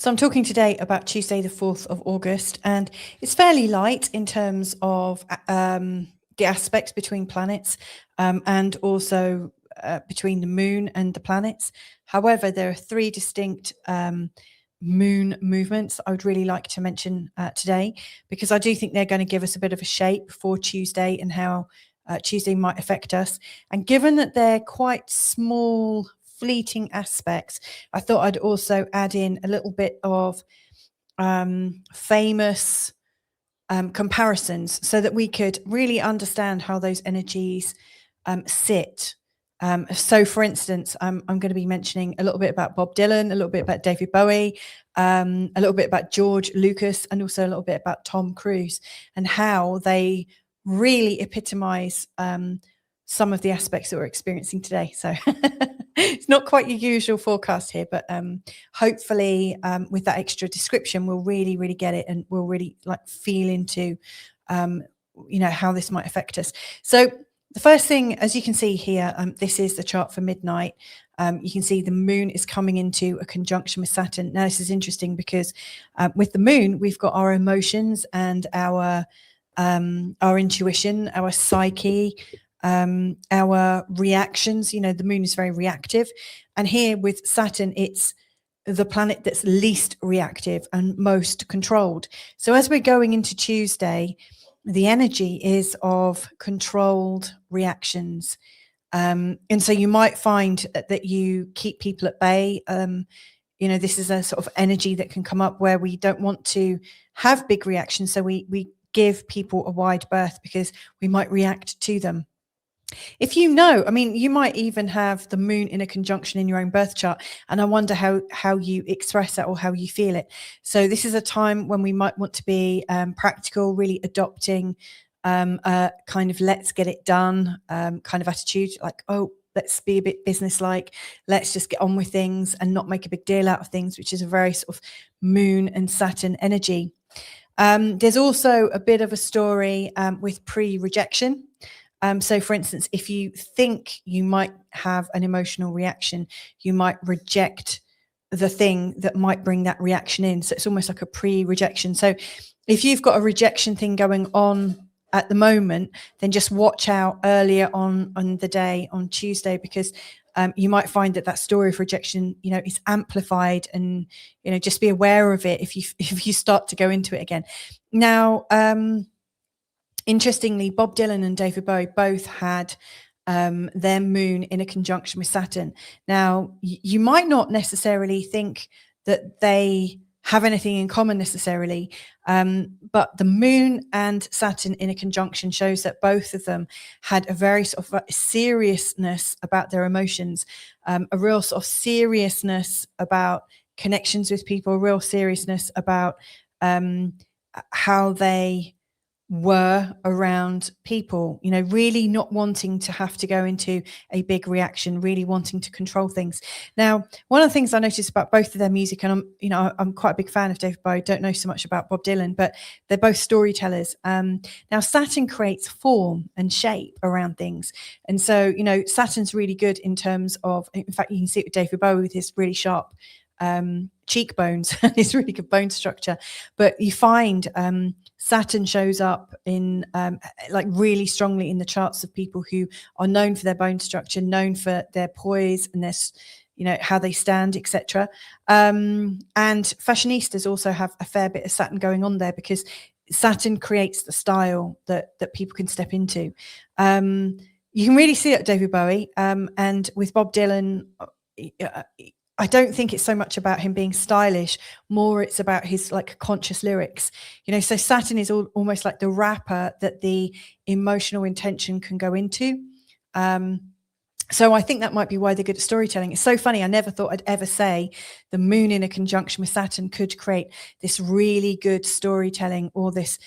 So I'm talking today about Tuesday, the 4th of August, and it's fairly light in terms of the aspects between planets and also between the moon and the planets. However, there are three distinct moon movements I would really like to mention today, because I do think they're going to give us a bit of a shape for Tuesday and how Tuesday might affect us. And given that they're quite small, fleeting aspects, I thought I'd also add in a little bit of famous comparisons so that we could really understand how those energies sit. So, for instance, I'm going to be mentioning a little bit about Bob Dylan, a little bit about David Bowie, a little bit about George Lucas, and also a little bit about Tom Cruise, and how they really epitomize some of the aspects that we're experiencing today. So it's not quite your usual forecast here, but hopefully with that extra description, we'll really get it, and we'll really feel into how this might affect us. So the first thing, as you can see here, this is the chart for midnight. You can see the moon is coming into a conjunction with Saturn. Now, this is interesting because with the moon, we've got our emotions and our intuition, our psyche, our reactions. The moon is very reactive. And here with Saturn, it's the planet that's least reactive and most controlled. So as we're going into Tuesday, the energy is of controlled reactions. And so you might find that you keep people at bay. This is a sort of energy that can come up where we don't want to have big reactions. So we give people a wide berth because we might react to them. If you might even have the moon in a conjunction in your own birth chart, and I wonder how you express that or how you feel it. So this is a time when we might want to be practical, really adopting a kind of let's get it done kind of attitude, like, oh, let's be a bit businesslike, let's just get on with things and not make a big deal out of things, which is a very sort of moon and Saturn energy. There's also a bit of a story with pre-rejection. So, for instance, if you think you might have an emotional reaction, you might reject the thing that might bring that reaction in. So it's almost like a pre-rejection. So if you've got a rejection thing going on at the moment, then just watch out earlier on the day on Tuesday, because you might find that story of rejection, is amplified, and, just be aware of it if you start to go into it again. Now, interestingly, Bob Dylan and David Bowie both had their moon in a conjunction with Saturn. Now, you might not necessarily think that they have anything in common necessarily, but the moon and Saturn in a conjunction shows that both of them had a very sort of seriousness about their emotions, a real sort of seriousness about connections with people, a real seriousness about how they were around people, really not wanting to have to go into a big reaction, really wanting to control things. Now, one of the things I noticed about both of their music, and I'm quite a big fan of David Bowie, don't know so much about Bob Dylan, but they're both storytellers. Now, Saturn creates form and shape around things. And so, Saturn's really good in terms of, in fact, you can see it with David Bowie with his really sharp cheekbones and his really good bone structure. But you find Saturn shows up in really strongly in the charts of people who are known for their bone structure, known for their poise and their, how they stand, etc. And fashionistas also have a fair bit of Saturn going on there, because Saturn creates the style that people can step into. You can really see it at David Bowie, and with Bob Dylan, I don't think it's so much about him being stylish, more it's about his conscious lyrics. So Saturn is almost like the wrapper that the emotional intention can go into. So I think that might be why they're good at storytelling. It's so funny. I never thought I'd ever say the moon in a conjunction with Saturn could create this really good storytelling, or this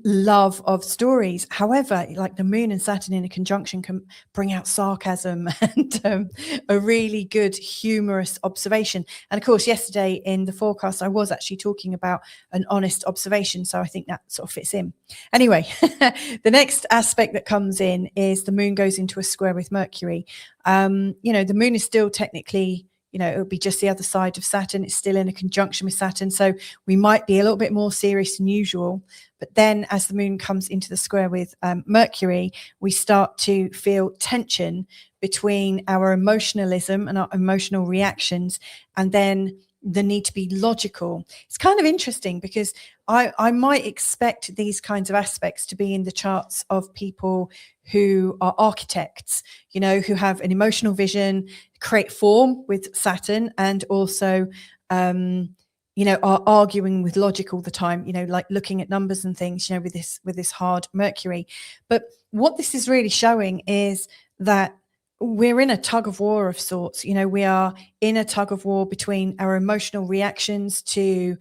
love of stories. However, the moon and Saturn in a conjunction can bring out sarcasm and a really good humorous observation. And of course, yesterday in the forecast, I was actually talking about an honest observation. So I think that sort of fits in. Anyway, the next aspect that comes in is the moon goes into a square with Mercury. The moon is still technically, it would be just the other side of Saturn. It's still in a conjunction with Saturn. So we might be a little bit more serious than usual. But then as the moon comes into the square with Mercury, we start to feel tension between our emotionalism and our emotional reactions, and then the need to be logical. It's kind of interesting because I might expect these kinds of aspects to be in the charts of people who are architects, who have an emotional vision, create form with Saturn, and also are arguing with logic all the time, like looking at numbers and things, with this hard Mercury. But what this is really showing is that we're in a tug of war of sorts. We are in a tug of war between our emotional reactions to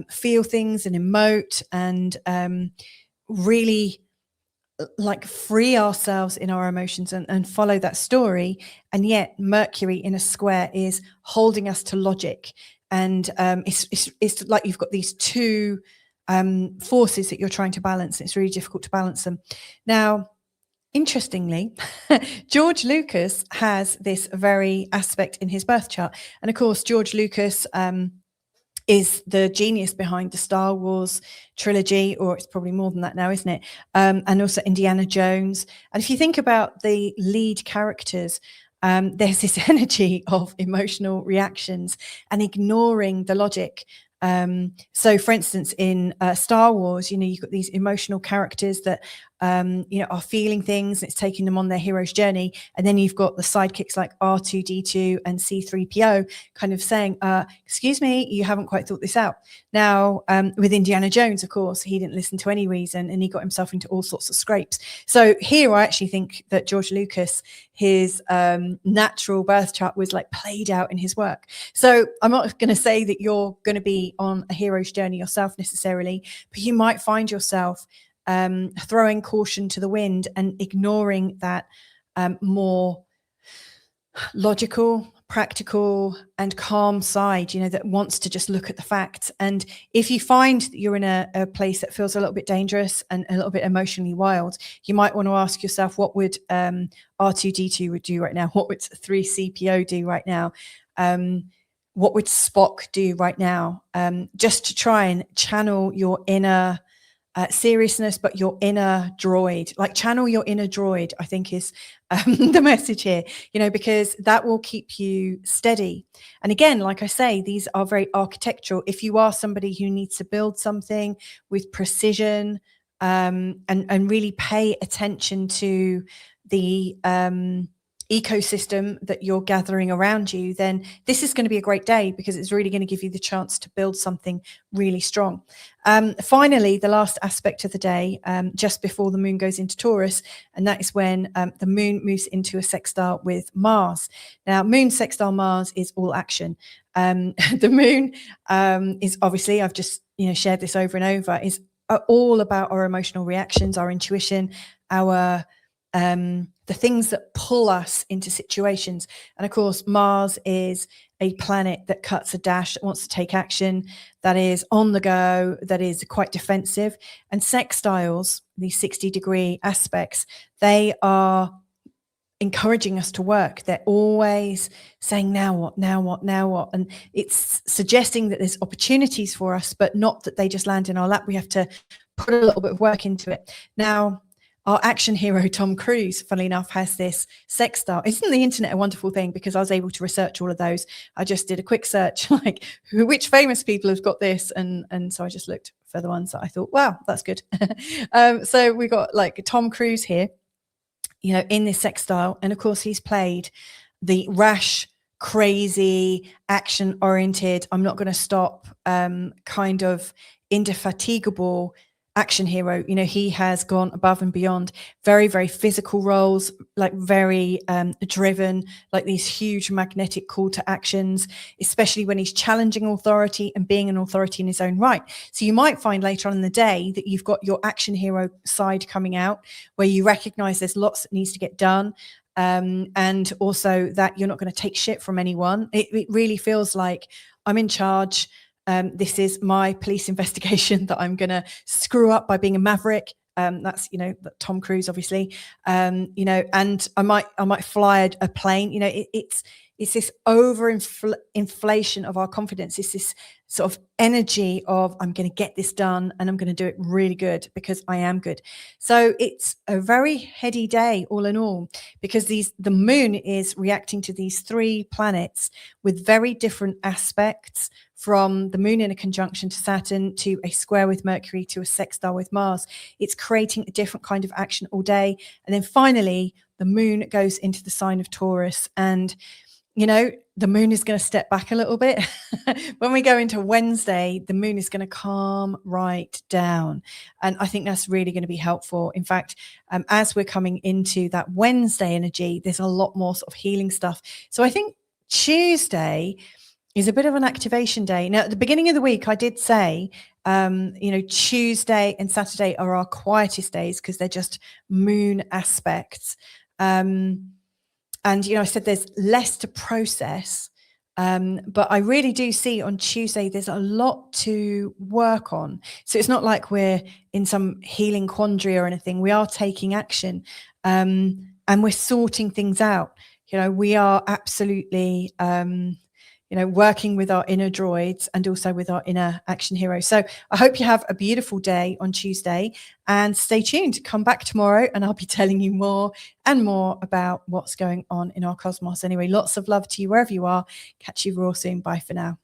feel things and emote and really like free ourselves in our emotions and follow that story. And yet Mercury in a square is holding us to logic. And it's like you've got these two forces that you're trying to balance. It's really difficult to balance them. Now, interestingly, George Lucas has this very aspect in his birth chart. And of course, George Lucas is the genius behind the Star Wars trilogy, or it's probably more than that now, isn't it? And also Indiana Jones. And if you think about the lead characters, there's this energy of emotional reactions and ignoring the logic. So for instance, in Star Wars, you've got these emotional characters that are feeling things, and it's taking them on their hero's journey. And then you've got the sidekicks like R2D2 and C3PO kind of saying, excuse me, you haven't quite thought this out. Now, with Indiana Jones, of course, he didn't listen to any reason, and he got himself into all sorts of scrapes. So here I actually think that George Lucas, his natural birth chart was like played out in his work. So I'm not going to say that you're going to be on a hero's journey yourself necessarily, but you might find yourself throwing caution to the wind and ignoring that more logical, practical and calm side, that wants to just look at the facts. And if you find that you're in a place that feels a little bit dangerous and a little bit emotionally wild, you might want to ask yourself, what would R2D2 would do right now? What would 3CPO do right now? What would Spock do right now? Just to try and channel your inner seriousness, but your inner droid, like channel your inner droid, I think is the message here, because that will keep you steady. And again, like I say, these are very architectural. If you are somebody who needs to build something with precision and really pay attention to the ecosystem that you're gathering around you, then this is going to be a great day, because it's really going to give you the chance to build something really strong. Finally, the last aspect of the day, just before the moon goes into Taurus, and that is when the moon moves into a sextile with Mars. Now, moon sextile Mars is all action. The moon is obviously, I've just shared this over and over, is all about our emotional reactions, our intuition, our the things that pull us into situations. And of course, Mars is a planet that cuts a dash, that wants to take action, that is on the go, that is quite defensive. And sextiles, these 60-degree aspects, they are encouraging us to work. They're always saying, now what, now what, now what? And it's suggesting that there's opportunities for us, but not that they just land in our lap. We have to put a little bit of work into it. Now, our action hero, Tom Cruise, funnily enough, has this sextile. Isn't the internet a wonderful thing? Because I was able to research all of those. I just did a quick search, like which famous people have got this. And so I just looked for the ones that I thought, wow, that's good. So we got like Tom Cruise here, in this sextile. And of course, he's played the rash, crazy, action-oriented, I'm not going to stop, kind of indefatigable action hero. He has gone above and beyond, very, very physical roles, like very driven, like these huge magnetic call to actions, especially when he's challenging authority and being an authority in his own right. So you might find later on in the day that you've got your action hero side coming out, where you recognize there's lots that needs to get done. And also that you're not going to take shit from anyone. It really feels like I'm in charge. This is my police investigation that I'm going to screw up by being a maverick. That's, Tom Cruise, obviously, and I might fly a plane. It's it's this inflation of our confidence. It's this sort of energy of, I'm going to get this done and I'm going to do it really good because I am good. So it's a very heady day all in all, because the moon is reacting to these 3 planets with very different aspects, from the moon in a conjunction to Saturn, to a square with Mercury, to a sextile with Mars. It's creating a different kind of action all day. And then finally, the moon goes into the sign of Taurus. And, you know, the moon is going to step back a little bit. When we go into Wednesday, the moon is going to calm right down. And I think that's really going to be helpful. In fact, as we're coming into that Wednesday energy, there's a lot more sort of healing stuff. So I think Tuesday is a bit of an activation day. Now, at the beginning of the week, I did say, Tuesday and Saturday are our quietest days because they're just moon aspects. And, I said there's less to process. But I really do see on Tuesday, there's a lot to work on. So it's not like we're in some healing quandary or anything. We are taking action, and we're sorting things out. We are absolutely, working with our inner droids and also with our inner action heroes. So I hope you have a beautiful day on Tuesday, and stay tuned. Come back tomorrow and I'll be telling you more and more about what's going on in our cosmos. Anyway, lots of love to you wherever you are. Catch you real soon. Bye for now.